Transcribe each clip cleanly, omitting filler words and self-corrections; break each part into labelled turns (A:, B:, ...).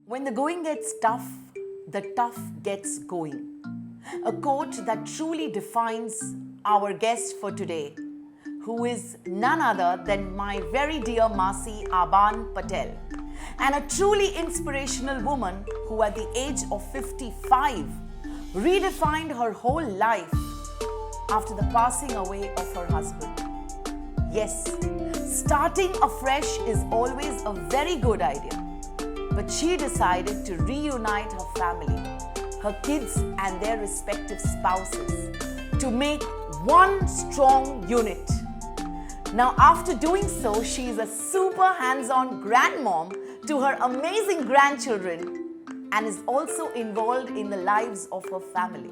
A: When the going gets tough, the tough gets going. A quote that truly defines our guest for today, who is none other than my very dear Masi Aban Patel, and a truly inspirational woman who at the age of 55 redefined her whole life after the passing away of her husband. Yes, starting afresh is always a very good idea. But she decided to reunite her family, her kids and their respective spouses to make one strong unit. Now, after doing so, she is a super hands-on grandmom to her amazing grandchildren and is also involved in the lives of her family.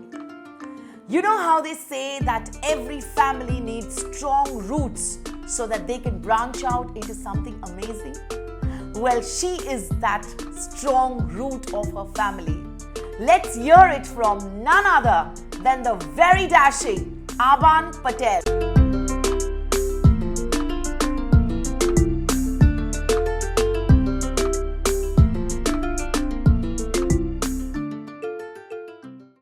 A: You know how they say that every family needs strong roots so that they can branch out into something amazing? Well, she is that strong root of her family. Let's hear it from none other than the very dashing Aban Patel.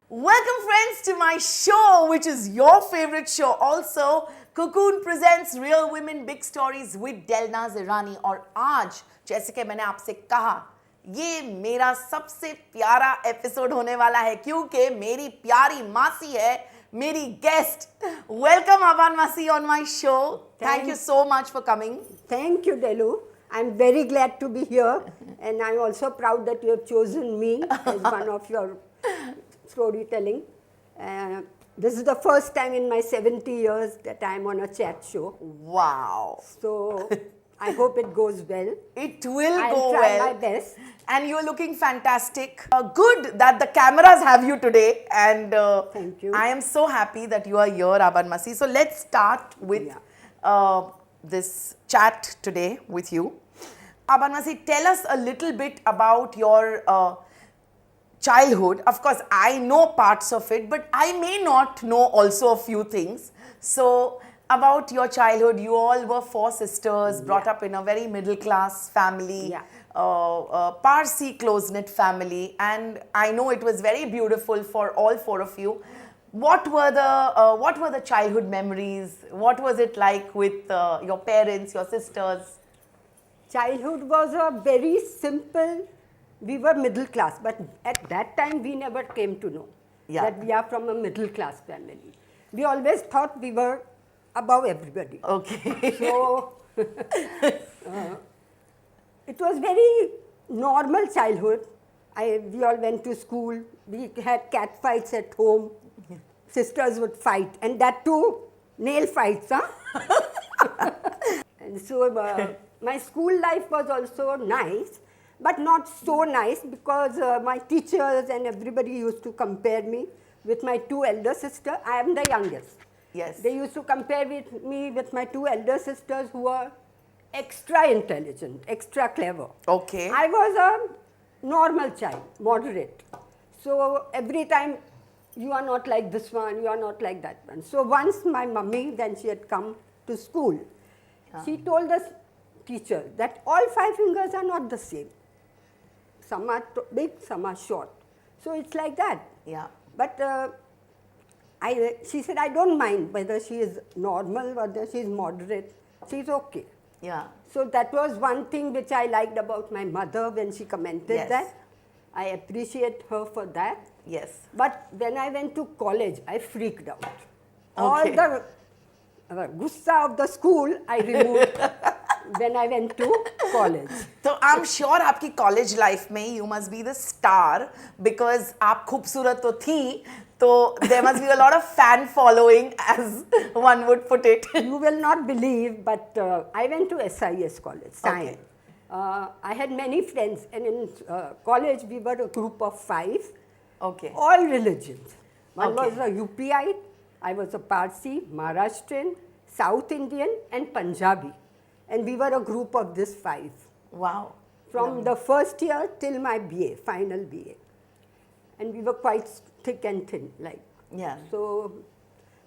A: Welcome friends to my show, which is your favorite show also. Cocoon presents Real Women Big Stories with Delnaz Irani. और आज जैसे कि मैंने आपसे कहा, ये मेरा सबसे प्यारा एपिसोड होने वाला है क्योंकि मेरी प्यारी मासी है, मेरी guest. Welcome Aban Masi on my show. Thank you so much for coming.
B: Thank you, Delu. I'm very glad to be here, and I'm also proud that you have chosen me as one of your storytelling. This is the first time in my 70 years that I'm on a chat show.
A: Wow.
B: So I hope it goes well.
A: It will
B: I'll
A: go
B: try
A: well.
B: my best.
A: And you're looking fantastic. Good that the cameras have you today. And
B: Thank you.
A: I am so happy that you are here, Aban Masi. So let's start with this chat today with you. Aban Masi, tell us a little bit about your childhood. Of course, I know parts of it, but I may not know also a few things. So, about your childhood, you all were four sisters, brought up in a very middle class family, Parsi close-knit family, and I know it was very beautiful for all four of you. What were the childhood memories? What was it like with your parents, your sisters?
B: Childhood was a very simple. We were middle class, but at that time we never came to know that we are from a middle class family. We always thought we were above everybody.
A: Okay.
B: So it was very normal childhood. We all went to school. We had cat fights at home. Sisters would fight, and that too, nail fights, huh? And so my school life was also nice. But not so nice because my teachers and everybody used to compare me with my two elder sisters. I am the youngest.
A: Yes.
B: They used to compare me with my two elder sisters who were extra intelligent, extra clever.
A: Okay.
B: I was a normal child, moderate. So every time, you are not like this one, you are not like that one. So once my mummy, when she had come to school, she told us teacher that all five fingers are not the same. Some are big, some are short. So it's like that.
A: Yeah.
B: But she said, I don't mind whether she is normal, whether she is moderate. She's okay.
A: Yeah.
B: So that was one thing which I liked about my mother when she commented that. I appreciate her for that.
A: Yes.
B: But when I went to college, I freaked out.
A: Okay.
B: All the gussa of the school, I removed when I went to college.
A: So I'm sure आपकी college life में you must be the star because आप खूबसूरत तो थी, तो there must be a lot of fan following as one would put it.
B: You will not believe, but I went to SIS college, science.
A: Okay.
B: I had many friends, and in college we were a group of 5.
A: Okay.
B: All religions. One
A: Okay.
B: was a UPite, I was a Parsi, Maharashtrian, South Indian, and Punjabi. And we were a group of these 5.
A: Wow.
B: From the first year till my BA, final BA. And we were quite thick and thin, like.
A: Yeah.
B: So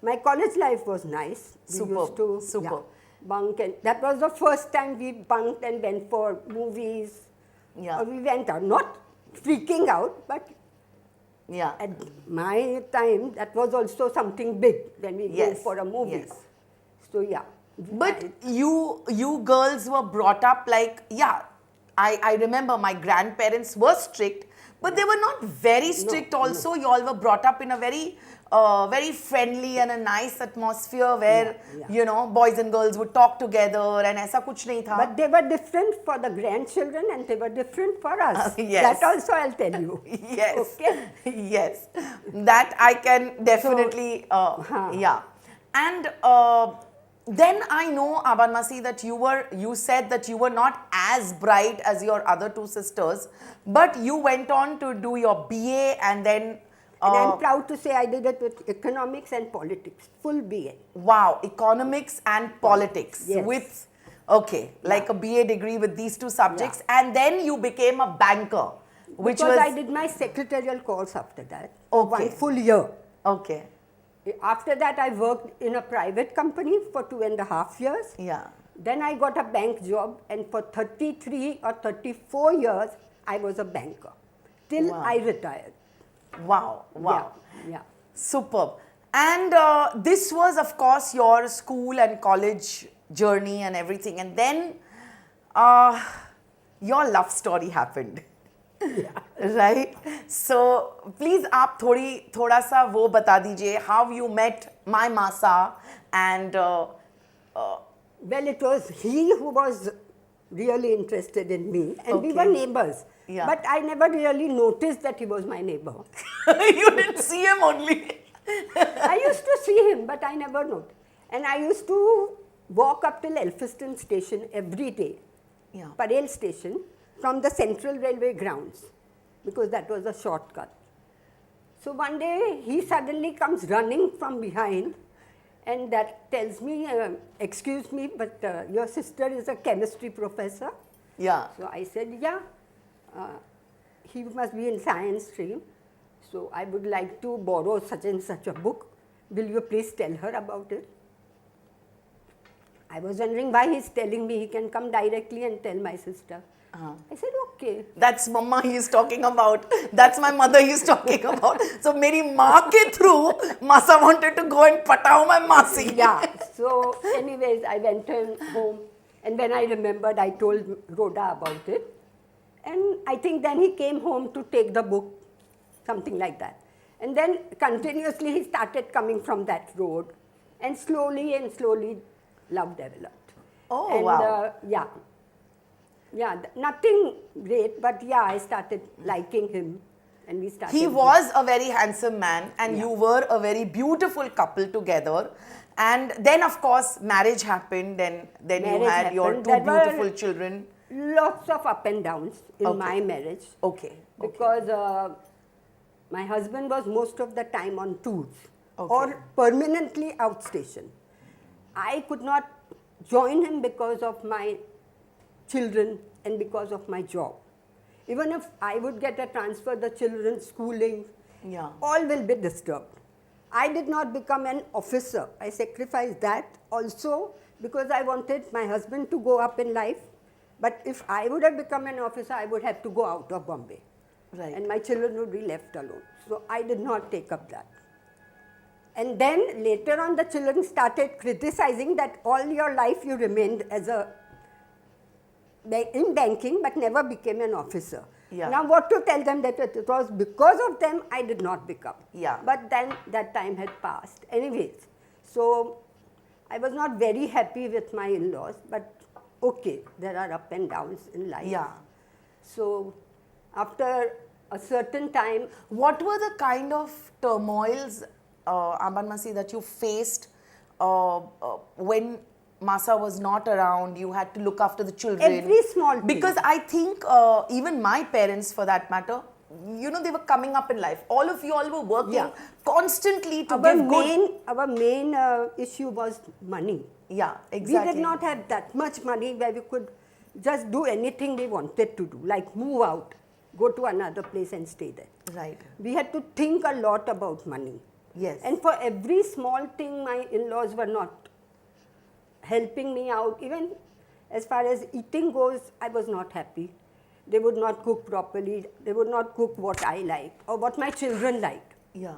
B: my college life was nice. We used to bunk, and that was the first time we bunked and went for movies.
A: Yeah.
B: We went out, not freaking out, but
A: Yeah.
B: at my time, that was also something big when we go
A: Yes,
B: for a movie.
A: yes.
B: So yeah.
A: But you girls were brought up like, yeah, I remember my grandparents were strict, but they were not very strict also. You all were brought up in a very friendly and a nice atmosphere where,
B: Yeah.
A: you know, boys and girls would talk together and ऐसा कुछ नहीं था.
B: But they were different for the grandchildren and they were different for us.
A: Yes.
B: That also I'll tell you.
A: Yes.
B: Okay.
A: Yes. That I can definitely, yeah. And then I know, Abanmasi, that you said that you were not as bright as your other two sisters, but you went on to do your BA and then,
B: And I'm proud to say I did it with economics and politics, full BA.
A: wow, economics and politics
B: Yes.
A: with, okay, like a BA degree with these two subjects, and then you became a banker, which
B: Because
A: was,
B: I did my secretarial course after that,
A: Okay.
B: 1 full year.
A: okay,
B: After that, I worked in a private company for 2.5 years.
A: yeah.
B: Then I got a bank job, and for 33 or 34 years, I was a banker till
A: Wow.
B: I retired.
A: Wow, wow.
B: Yeah.
A: Superb. And this was, of course, your school and college journey and everything. And then your love story happened. Right? So, please आप थोड़ा सा वो बता दीजिए how you met my Masa and
B: Well, it was he who was really interested in me, and we
A: Okay.
B: were neighbors.
A: Yeah.
B: But I never really noticed that he was my neighbor.
A: you didn't see him only.
B: I used to see him, but I never noticed. And I used to walk up till Elphiston station every day,
A: Yeah.
B: Parel station, from the Central Railway grounds, because that was a shortcut. So one day he suddenly comes running from behind, and that tells me, excuse me, but your sister is a chemistry professor.
A: Yeah.
B: So I said, yeah, he must be in science stream. So I would like to borrow such and such a book. Will you please tell her about it? I was wondering why he's telling me. He can come directly and tell my sister. I said, okay.
A: That's mama he's talking about. That's my mother he's talking about. So मेरी माँ के through Masa wanted to go and patao my Masi.
B: Yeah. So anyways, I went home, and when I remembered, I told Rhoda about it. And I think then he came home to take the book, something like that. And then continuously he started coming from that road, and slowly love developed.
A: Oh,
B: and,
A: wow.
B: Yeah, nothing great, but yeah, I started liking him, and we started.
A: He was a very handsome man and
B: Yeah.
A: you were a very beautiful couple together. And then of course marriage happened and then you
B: Marriage
A: had your
B: happened.
A: two
B: There were
A: beautiful children.
B: Lots of up and downs in
A: Okay.
B: my marriage.
A: Okay.
B: Because my husband was most of the time on tours
A: Okay.
B: or permanently outstation. I could not join him because of my children and because of my job. Even if I would get a transfer, the children's schooling,
A: Yeah.
B: all will be disturbed. I did not become an officer. I sacrificed that also because I wanted my husband to go up in life. But if I would have become an officer, I would have to go out of Bombay.
A: Right.
B: And my children would be left alone. So I did not take up that. And then later on, the children started criticizing that all your life you remained as in banking but never became an officer.
A: Yeah.
B: Now what to tell them that it was because of them I did not become.
A: Yeah.
B: But then that time had passed. Anyways, so I was not very happy with my in-laws, but okay, there are up and downs in life.
A: Yeah.
B: So after a certain time,
A: What were the kind of turmoils, Amban Masi, that you faced when Masa was not around? You had to look after the children.
B: Every small thing.
A: Because I think even my parents, for that matter, you know, they were coming up in life. All of you all were working
B: Yeah.
A: constantly to
B: our
A: give good.
B: main issue was money.
A: Yeah, exactly.
B: We did not have that much money where we could just do anything we wanted to do, like move out, go to another place and stay there.
A: Right.
B: We had to think a lot about money.
A: Yes.
B: And for every small thing, my in-laws were not helping me out. Even as far as eating goes, I was not happy. They would not cook properly. They would not cook what I liked or what my children liked.
A: Yeah.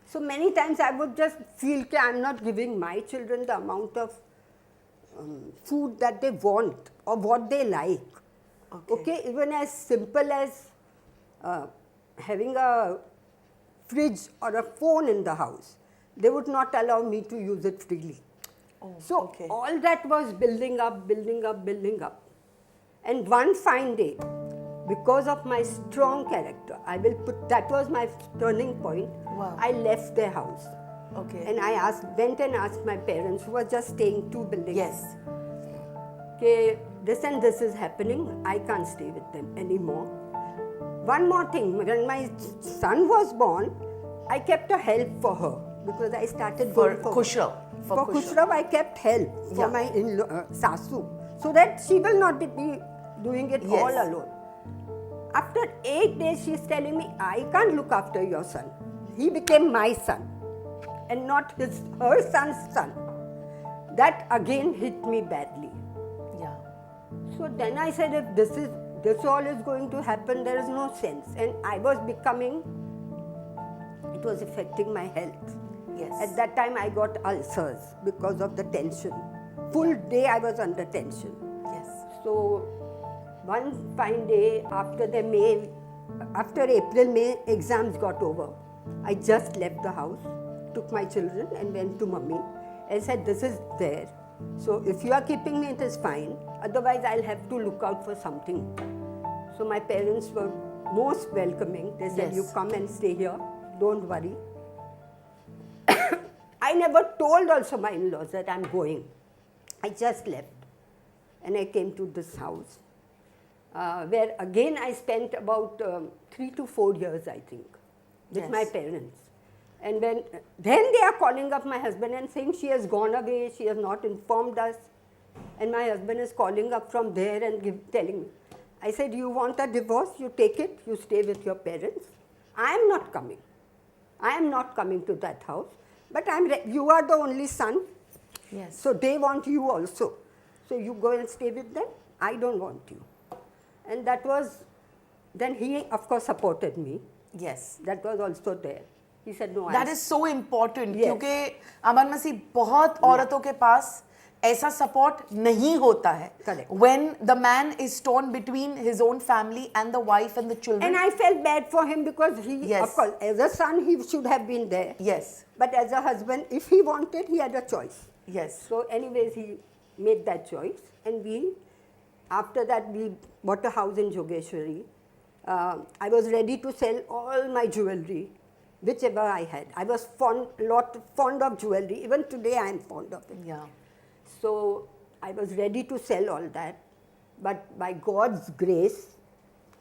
B: So many times I would just feel that I'm not giving my children the amount of food that they want or what they like. Okay, even as simple as having a fridge or a phone in the house, they would not allow me to use it freely. So all that was building up, building up, building up. And one fine day, because of my strong character, that was my turning point.
A: Wow.
B: I left their house.
A: Okay.
B: And I went and asked my parents, who were just staying 2 buildings.
A: Yes.
B: Okay, this and this is happening. I can't stay with them anymore. One more thing, when my son was born, I kept a help for her because I started
A: For
B: going
A: Khushrau.
B: For Khushrau, I kept help for my Sasu, so that she will not be doing it all alone. After 8 days, she is telling me, I can't look after your son. He became my son and not her son's son. That again hit me badly.
A: Yeah.
B: So then I said, if this all is going to happen, there is no sense. And I was it was affecting my health.
A: Yes.
B: At that time, I got ulcers because of the tension. Full day I was under tension.
A: Yes.
B: So one fine day after April-May exams got over, I just left the house, took my children and went to Mummy and said, this is there. So if you are keeping me, it is fine. Otherwise, I'll have to look out for something. So my parents were most welcoming. They said, you come and stay here. Don't worry. I never told also my in-laws that I'm going. I just left. And I came to this house, where again I spent about 3 to 4 years, I think, with my parents. And then they are calling up my husband and saying she has gone away, she has not informed us. And my husband is calling up from there and telling me. I said, you want a divorce, you take it, you stay with your parents. I am not coming. I am not coming to that house. But you are the only son.
A: Yes.
B: So they want you also. So you go and stay with them. I don't want you. And that was, then he of course supported me.
A: Yes.
B: That was also there. He said, no,
A: That is so important.
B: Yes.
A: क्योंकि अमन मसीह बहुत औरतों के पास ऐसा support नहीं होता है.
B: Correct.
A: When the man is torn between his own family and the wife and the children.
B: And I felt bad for him because he,
A: Yes.
B: of course, as a son, he should have been there.
A: Yes.
B: But as a husband, if he wanted, he had a choice.
A: Yes.
B: So anyways, he made that choice. And after that, we bought a house in Jogeshwari. I was ready to sell all my jewelry, whichever I had. I was fond of jewelry. Even today, I am fond of it.
A: Yeah.
B: So I was ready to sell all that. But by God's grace,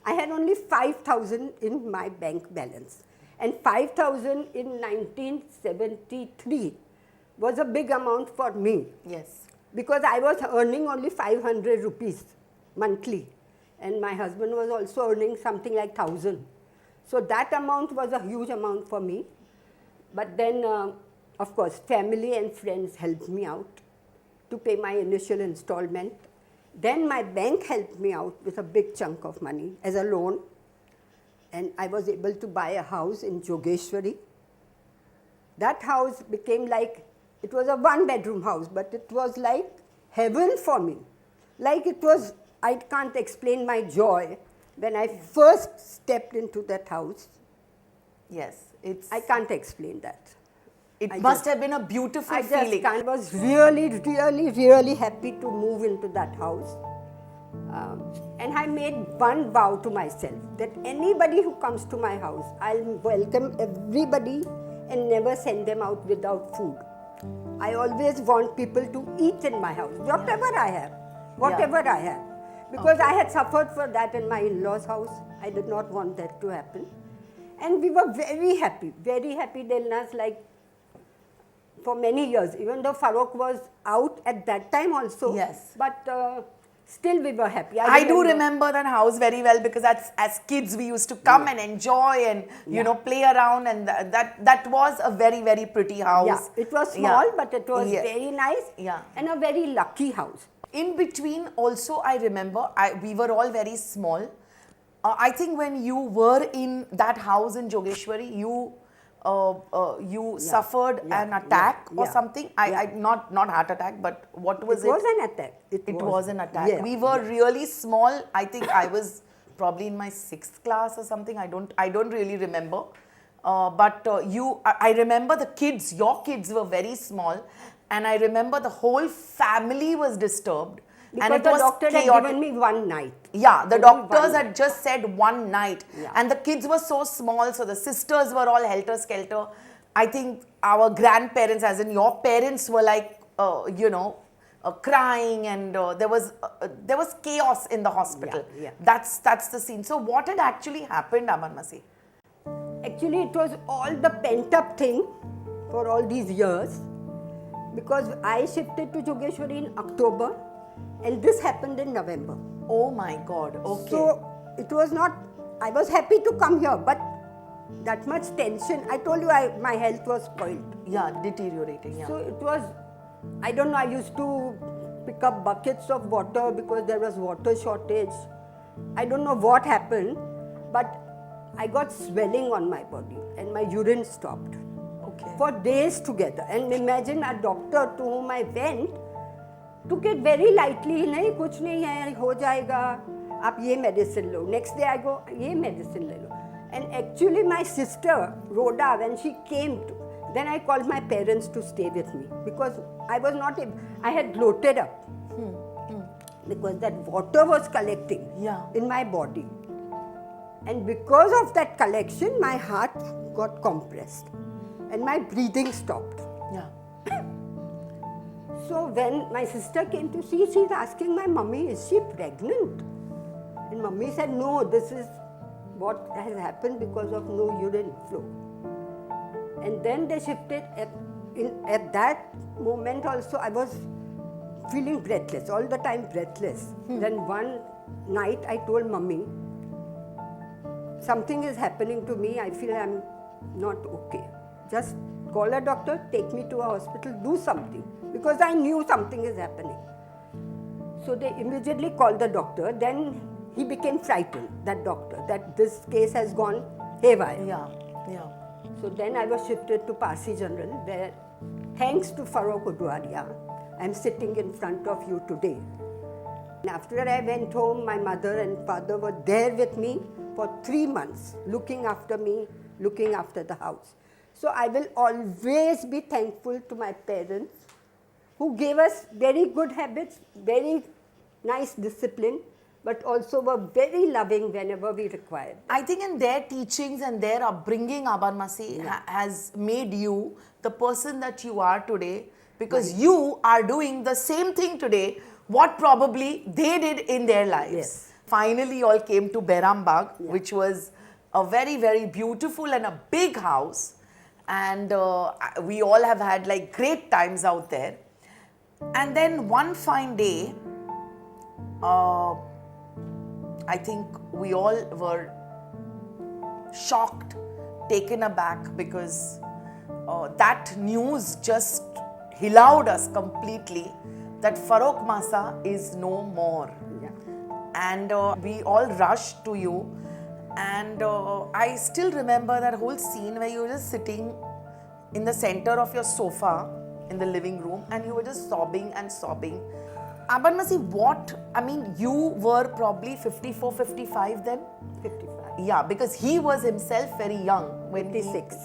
B: I had only 5,000 in my bank balance. And 5,000 in 1973 was a big amount for me.
A: Yes.
B: Because I was earning only 500 rupees monthly. And my husband was also earning something like 1,000. So that amount was a huge amount for me. But then, of course, family and friends helped me out to pay my initial installment. Then my bank helped me out with a big chunk of money as a loan. And I was able to buy a house in Jogeshwari. That house became like, it was a 1-bedroom house, but it was like heaven for me. Like it was, I can't explain my joy when I first stepped into that house.
A: Yes.
B: I can't explain that.
A: It must have been a beautiful feeling.
B: I was really, really, really happy to move into that house. And I made one vow to myself that anybody who comes to my house, I'll welcome everybody and never send them out without food. I always want people to eat in my house, whatever I have, I have. Because I had suffered for that in my in-laws' house. I did not want that to happen. And we were very happy, Delnas, like for many years, even though Farokh was out at that time also.
A: Yes.
B: But still we were happy.
A: I do remember that house very well because as kids we used to come and enjoy and you know play around, and that was a very, very pretty house.
B: Yeah, it was small but it was very nice
A: Yeah.
B: and a very lucky house.
A: in between also I remember we were all very small. I think when you were in that house in Jogeshwari, you suffered an attack or something. I not heart attack, but what was it?
B: It was an attack.
A: It was an attack.
B: Yeah,
A: We were really small. I think I was probably in my 6th class or something. I don't really remember. But I remember the kids. Your kids were very small, and I remember the whole family was disturbed.
B: Because
A: and it
B: the
A: was
B: doctor
A: chaotic.
B: had given me one night.
A: Yeah, the
B: Only
A: doctors
B: one
A: had just said one night.
B: Yeah.
A: And the kids were so small, so the sisters were all helter-skelter. I think our grandparents, as in your parents, were like, crying, and there was chaos in the hospital.
B: Yeah.
A: That's the scene. So what had actually happened, Abarmasi?
B: Actually, it was all the pent-up thing for all these years. Because I shifted to Jogeshwari in October, and this happened in November.
A: Oh my God, okay.
B: So it was not, I was happy to come here, but that much tension, I told you my health was spoiled.
A: Yeah, deteriorating, yeah.
B: So it was, I don't know, I used to pick up buckets of water because there was water shortage. I don't know what happened, but I got swelling on my body and my urine stopped.
A: Okay.
B: For days together. And imagine a doctor to whom I went took it very lightly. नहीं कुछ नहीं है, हो जाएगा, आप ये medicine low. Next day I go, ये medicine ले लो. And actually my sister Rhoda, when she came to, then I called my parents to stay with me because I was not, I had bloated up because that water was collecting in my body. And because of that collection, my heart got compressed and my breathing stopped.
A: Yeah.
B: So when my sister came to see, she's asking my mummy, is she pregnant? And mummy said, no, this is what has happened because of no urine flow. And then they shifted. At that moment also, I was feeling breathless, all the time breathless. Then one night I told mummy, something is happening to me, I feel I'm not okay. Just call a doctor, take me to a hospital, do something. Because I knew something is happening. So they immediately called the doctor. Then he became frightened, that doctor, that this case has gone haywire.
A: Yeah.
B: So then I was shifted to Parsi General, where thanks to Farokh Udwaria, I'm sitting in front of you today. And after I went home, my mother and father were there with me for 3 months, looking after me, looking after the house. So I will always be thankful to my parents who gave us very good habits, very nice discipline, but also were very loving whenever we required.
A: I think in their teachings and their upbringing, Abarmasi, has made you the person that you are today, because you are doing the same thing today what probably they did in their lives.
B: Yes.
A: Finally, you all came to Behram Bagh, which was a very, very beautiful and a big house. And we all have had like great times out there. And then one fine day, I think we all were shocked, taken aback, because that news just hillowed us completely that Farokh Masa is no more.
B: Yeah.
A: And we all rushed to you. And I still remember that whole scene where you were just sitting in the center of your sofa in the living room and you were just sobbing and sobbing. Abarmasi, you were probably 54, 55 then?
B: 55.
A: Yeah, because he was himself very young. When
B: 56.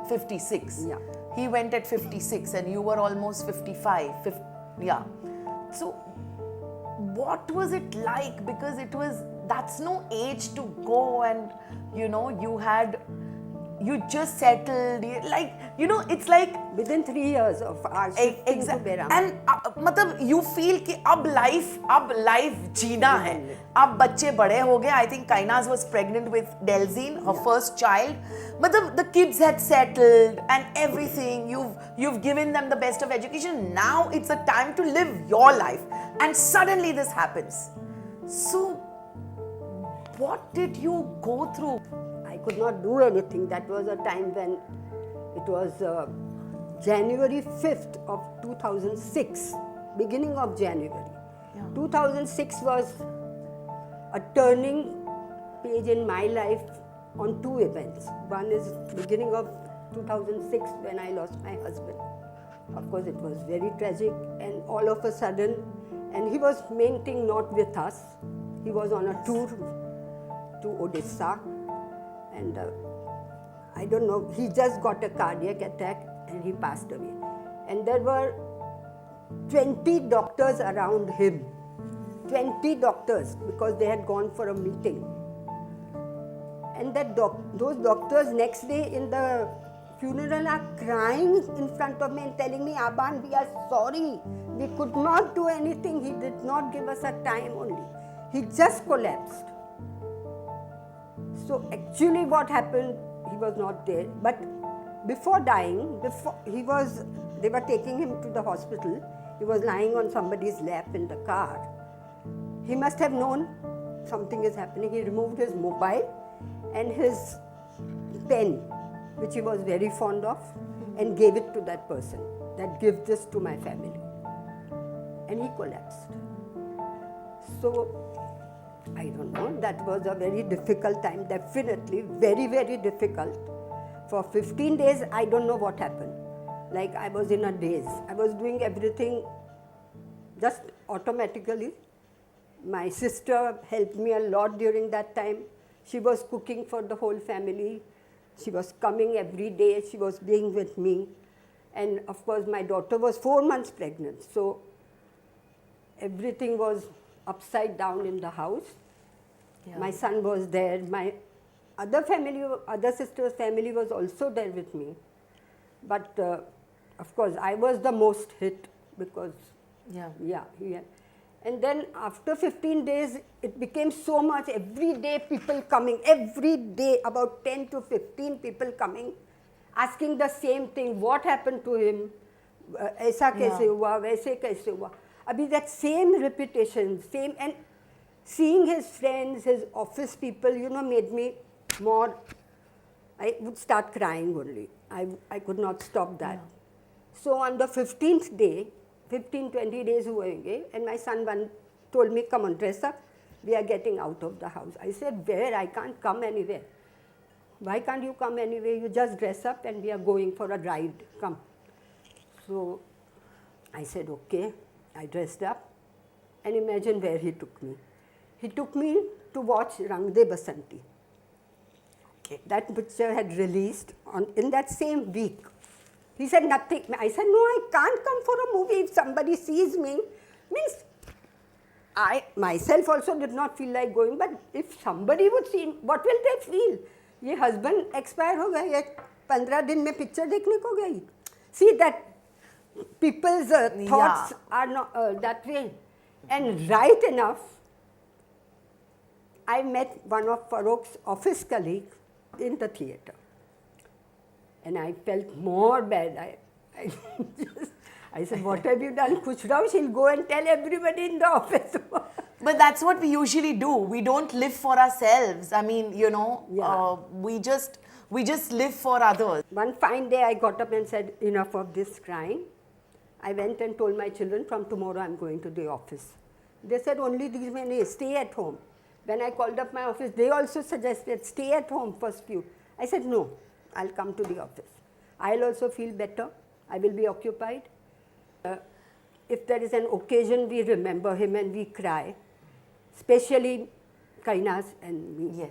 A: 56.
B: Yeah.
A: He went at 56 and you were almost 55. Yeah. So, what was it like? Because that's no age to go and, you just settled, it's like...
B: Within 3 years of our shifting to Behram.
A: And you feel कि अब life जीना है. अब बच्चे बड़े हो गए. I think Kainaz was pregnant with Delzine, her first child. The kids had settled and everything. You've given them the best of education. Now it's a time to live your life. And suddenly this happens. So, what did you go through?
B: I could not do anything. That was a time when it was January 5th of 2006. beginning of January.
A: Yeah.
B: 2006 was a turning page in my life on two events. One is beginning of 2006 when I lost my husband. Of course, it was very tragic, and all of a sudden, and he was main thing not with us. He was on a tour to Odisha, and I don't know, he just got a cardiac attack and he passed away. And there were 20 doctors around him. 20 doctors, because they had gone for a meeting. And those doctors next day in the funeral are crying in front of me and telling me, Aban, we are sorry. We could not do anything. He did not give us a time only. He just collapsed. So actually what happened, he was not there. But before dying, they were taking him to the hospital. He was lying on somebody's lap in the car. He must have known something is happening. He removed his mobile and his pen, which he was very fond of, and gave it to that person, that give this to my family. And he collapsed. So, I don't know, that was a very difficult time, definitely, very, very difficult. For 15 days, I don't know what happened. Like I was in a daze. I was doing everything just automatically. My sister helped me a lot during that time. She was cooking for the whole family. She was coming every day. She was being with me. And of course, my daughter was 4 months pregnant. So everything was upside down in the house. Yeah. My son was there. My other sister's family was also there with me. But of course, I was the most hit because, yeah. And then after 15 days, it became so much. Every day people coming, every day about 10 to 15 people coming, asking the same thing. What happened to him? ऐसा कैसे हुआ? वैसे कैसे हुआ? Abhi that same repetition, same, and seeing his friends, his office people, made me more. I would start crying only. I could not stop that. Yeah. So on the 15th day, 15-20 days हुए, and my son told me, come on, dress up. We are getting out of the house. I said, where? I can't come anywhere. Why can't you come anywhere? You just dress up and we are going for a ride. Come. So I said, okay. I dressed up, and imagine where he took me. He took me to watch Rang De Basanti. Okay. That picture had released in that same week. He said nothing. I said, no, I can't come for a movie if somebody sees me. Means, I myself also did not feel like going, but if somebody would see, what will they feel? ये husband expire हो गया, ये 15 दिन में picture देखने को गई. See that people's thoughts are not that way. And right enough, I met one of Farok's office colleagues in the theatre. And I felt more bad. I said, what have you done? Khushrao, she'll go and tell everybody in the office.
A: But that's what we usually do. We don't live for ourselves. I mean, we just live for others.
B: One fine day I got up and said, enough of this crying. I went and told my children, from tomorrow I'm going to the office. They said, only these many, stay at home. When I called up my office, they also suggested, stay at home first few. I said, no, I'll come to the office. I'll also feel better. I will be occupied. If there is an occasion, we remember him and we cry. Especially Kainas and me.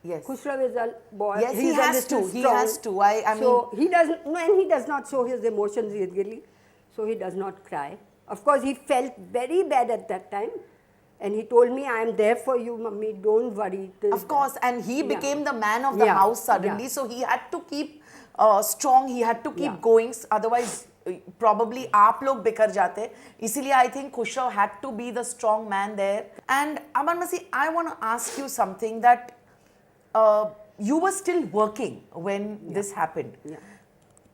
A: Yes.
B: Khushrao is a boy.
A: Yes, he has to. He has to. I mean,
B: so he doesn't, and he does not show his emotions easily. So he does not cry. Of course, he felt very bad at that time. And he told me, I am there for you, mummy, don't worry.
A: Of course, and he became the man of the house suddenly. So he had to keep strong, he had to keep going. Otherwise, probably आप लोग बिखर जाते. इसीलिए I think Khushrao had to be the strong man there. And Aban Masi, I want to ask you something that you were still working when this happened. Yeah.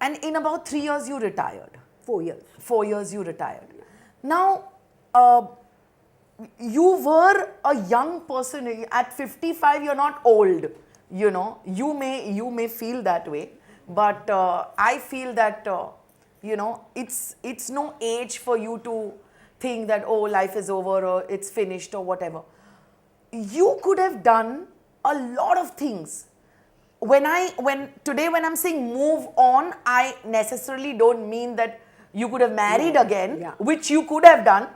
A: And in about 3 years, you retired.
B: 4 years.
A: 4 years you retired. Now, you were a young person. At 55, you're not old. You may feel that way, but I feel that it's no age for you to think that, oh, life is over or it's finished or whatever. You could have done a lot of things. When I'm saying move on, I necessarily don't mean that you could have married again,
B: Yeah.
A: which you could have done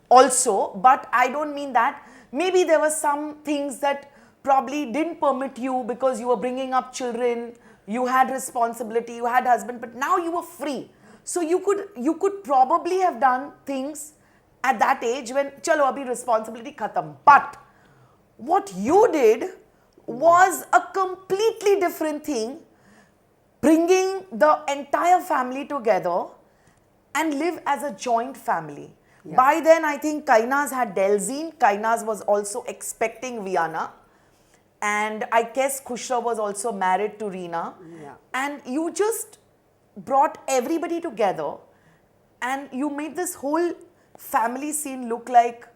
A: also, but I don't mean that. Maybe there were some things that probably didn't permit you because you were bringing up children, you had responsibility, you had husband, but now you were free. So you could probably have done things at that age when chalo abhi responsibility khatam. But what you did was a completely different thing, bringing the entire family together and live as a joint family.
B: Yeah.
A: By then, I think Kainaz had Delzeen. Kainaz was also expecting Viana. And I guess Khushra was also married to Reena.
B: Yeah.
A: And you just brought everybody together and you made this whole family scene look like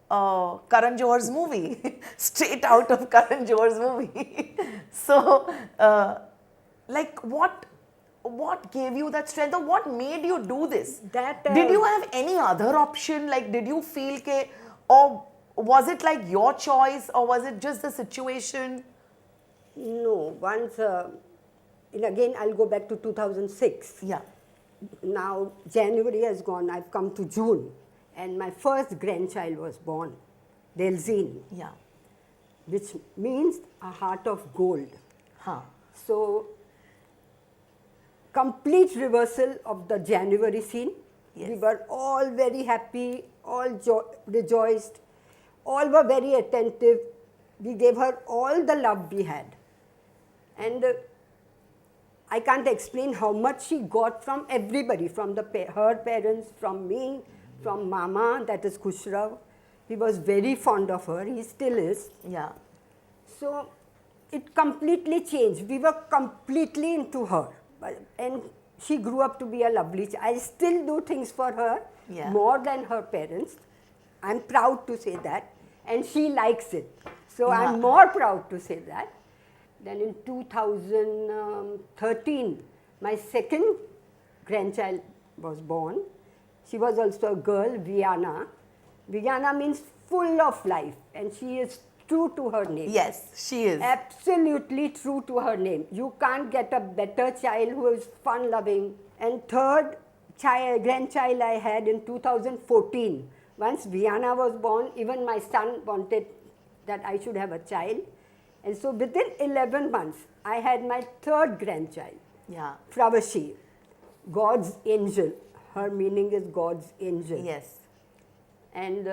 A: Karan Johar's movie, straight out of Karan Johar's movie. So, like, what gave you that strength, or what made you do this? Did you have any other option? Like, did you feel ke, or was it like your choice, or was it just the situation?
B: No, once, and again I'll go back to 2006.
A: Yeah.
B: Now January has gone, I've come to June, and my first grandchild was born, Delzeen,
A: Yeah.
B: which means a heart of gold.
A: Huh.
B: So, complete reversal of the January scene.
A: Yes.
B: We were all very happy, all rejoiced, all were very attentive. We gave her all the love we had. And I can't explain how much she got from everybody, from her parents, from me, from Mama, that is Khushra. He was very fond of her, he still is.
A: Yeah.
B: So it completely changed. We were completely into her. And she grew up to be a lovely child. I still do things for her more than her parents. I'm proud to say that. And she likes it. So I'm more proud to say that. Then in 2013, my second grandchild was born. She was also a girl, Viana. Viana means full of life, and she is true to her name.
A: Yes, she is.
B: Absolutely true to her name. You can't get a better child who is fun-loving. And third grandchild I had in 2014. Once Viana was born, even my son wanted that I should have a child. And so within 11 months, I had my third grandchild, Fravashi, God's angel. Her meaning is God's angel.
A: Yes.
B: And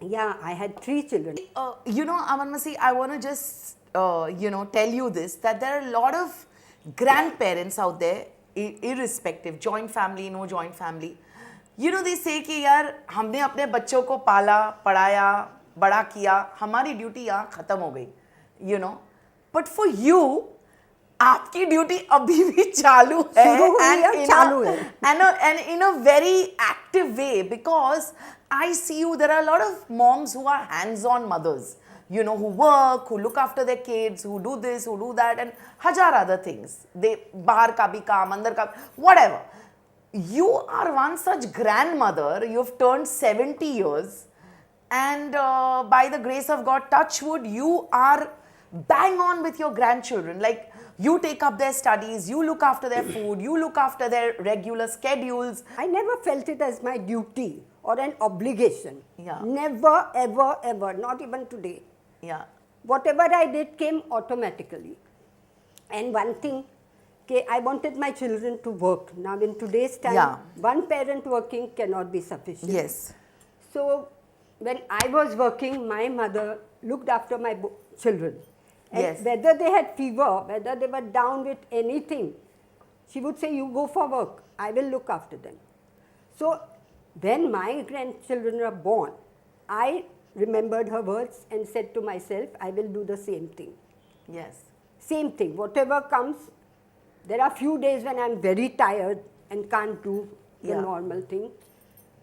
B: I had 3 children.
A: Aman Masi, I want to just, tell you this, that there are a lot of grandparents out there, irrespective, joint family, no joint family. They say कि यार हमने अपने बच्चों को पाला, पढ़ाया, बड़ा किया, हमारी ड्यूटी यहाँ खत्म हो गई, But for you, आपकी ड्यूटी अभी भी चालू है, and in a very active way, because I see you, there are a lot of moms who are hands-on mothers, who work, who look after their kids, who do this, who do that, and हजार other things. They बाहर का भी काम, अंदर का, whatever. You are one such grandmother. You've turned 70 years, and by the grace of God, touch wood, you are bang on with your grandchildren. Like, you take up their studies, you look after their food, you look after their regular schedules.
B: I never felt it as my duty or an obligation.
A: Yeah.
B: Never, ever, ever, not even today.
A: Yeah.
B: Whatever I did came automatically. And one thing, I wanted my children to work. Now in today's time, one parent working cannot be sufficient.
A: Yes.
B: So when I was working, my mother looked after my children. And whether they had fever, whether they were down with anything, she would say, you go for work, I will look after them. So when my grandchildren were born, I remembered her words and said to myself, I will do the same thing.
A: Yes.
B: Same thing, whatever comes. There are few days when I'm very tired and can't do the normal thing.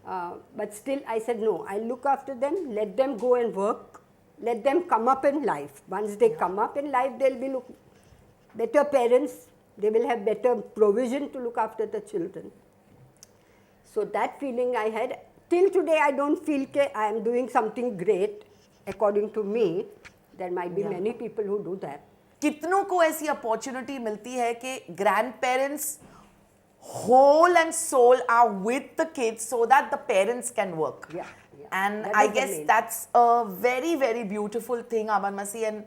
B: But still I said, no, I'll look after them, let them go and work, let them come up in life. Once they come up in life, they'll be better parents, they will have better provision to look after the children. So that feeling I had till today I don't feel that I am doing something great according to me. There might be many people who do that.
A: कितनों को ऐसी opportunity मिलती है कि grand parents whole and soul are with the kids so that the parents can work.
B: Yeah.
A: And
B: That
A: I
B: is the
A: guess
B: main.
A: that's a very, very beautiful thing, Aban Masi. And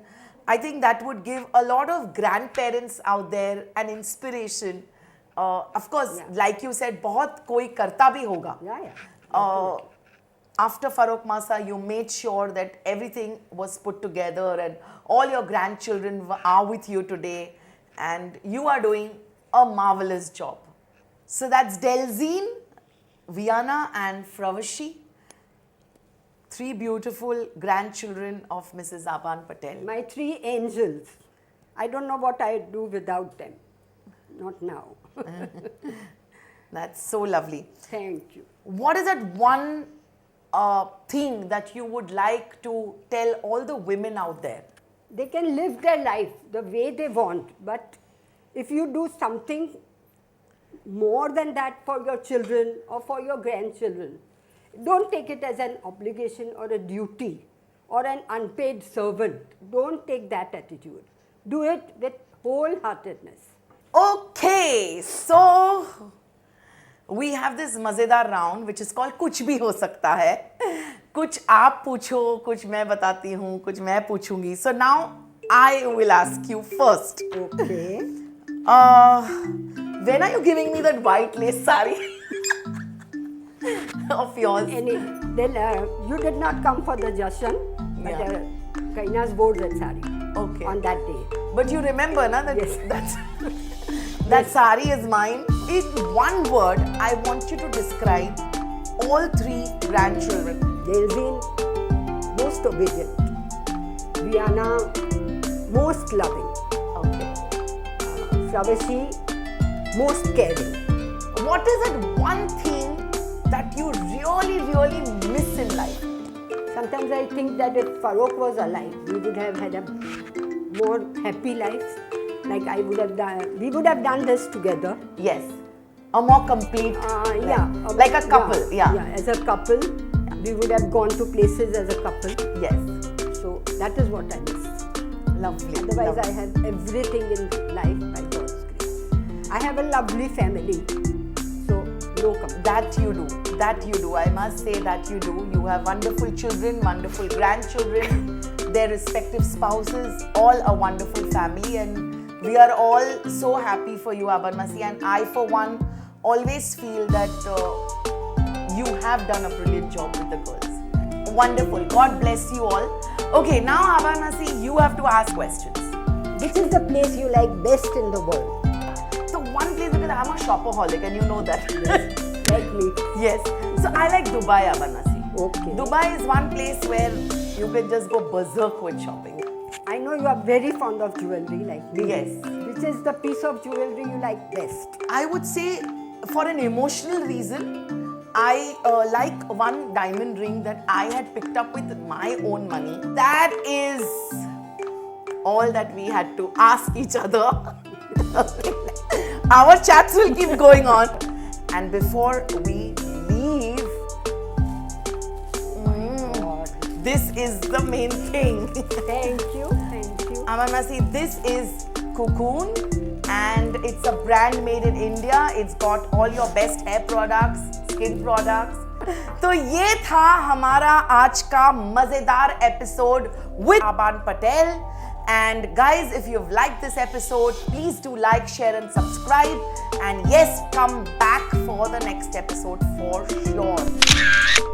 A: I think that would give a lot of grandparents out there an inspiration. Of course, like you said, बहुत कोई करता भी होगा.
B: Yeah.
A: After Farokh Masa, you made sure that everything was put together and all your grandchildren are with you today and you are doing a marvelous job. So that's Delzeen, Viana and Fravashi, 3 beautiful grandchildren of Mrs. Aban Patel.
B: My 3 angels. I don't know what I'd do without them. Not now.
A: That's so lovely.
B: Thank you.
A: What is that one thing that you would like to tell all the women out there?
B: They can live their life the way they want, but if you do something more than that for your children or for your grandchildren, don't take it as an obligation or a duty or an unpaid servant. Don't take that attitude. Do it with wholeheartedness.
A: Okay, so we have this मजेदार round which is called कुछ भी हो सकता है. कुछ आप पूछो, कुछ मैं बताती हूँ, कुछ मैं पूछूंगी. So now I will ask you first.
B: Okay.
A: When are you giving me that white lace sari of yours?
B: You did not come for the Jashan, but Kaina's wore that sari on that day.
A: But you remember, na, that
B: Yes.
A: that sari is mine. In one word, I want you to describe all 3 grandchildren.
B: Delzeen, most obedient. Viana, most loving.
A: Okay.
B: Fravashi, most caring.
A: What is that one thing that you really, really miss in life?
B: Sometimes I think that if Farokh was alive, we would have had a more happy life. Like we would have done this together.
A: Yes. A more complete, like a couple.
B: Yeah, as a couple, we would have gone to places as a couple.
A: Yes.
B: So that is what I miss.
A: Lovely.
B: Otherwise,
A: lovely.
B: I have everything in life by God's grace. I have a lovely family, so no complaint.
A: That you do. That you do. I must say that you do. You have wonderful children, wonderful grandchildren, their respective spouses, all a wonderful family, and we are all so happy for you, Aban Masi. And I, for one, always feel that you have done a brilliant job with the girls. Wonderful. God bless you all. Okay, now Aban Masi, you have to ask questions.
B: Which is the place you like best in the world?
A: So one place, because I'm a shopaholic and you know that.
B: Yes, like me.
A: Yes. So I like Dubai, Aban Masi.
B: Okay.
A: Dubai is one place where you can just go berserk with shopping.
B: I know you are very fond of jewelry like me.
A: Yes.
B: Which is the piece of jewelry you like best?
A: I would say for an emotional reason, I like one diamond ring that I had picked up with my own money. That is all that we had to ask each other. Our chats will keep going on. And before we leave, this is the main thing.
B: Thank you.
A: Aban Masi, this is Cocoon and it's a brand made in India. It's got all your best hair products, skin products. तो ये था हमारा आज का मजेदार episode with Aban Patel. And guys, if you've liked this episode, please do like, share and subscribe. And yes, come back for the next episode for sure.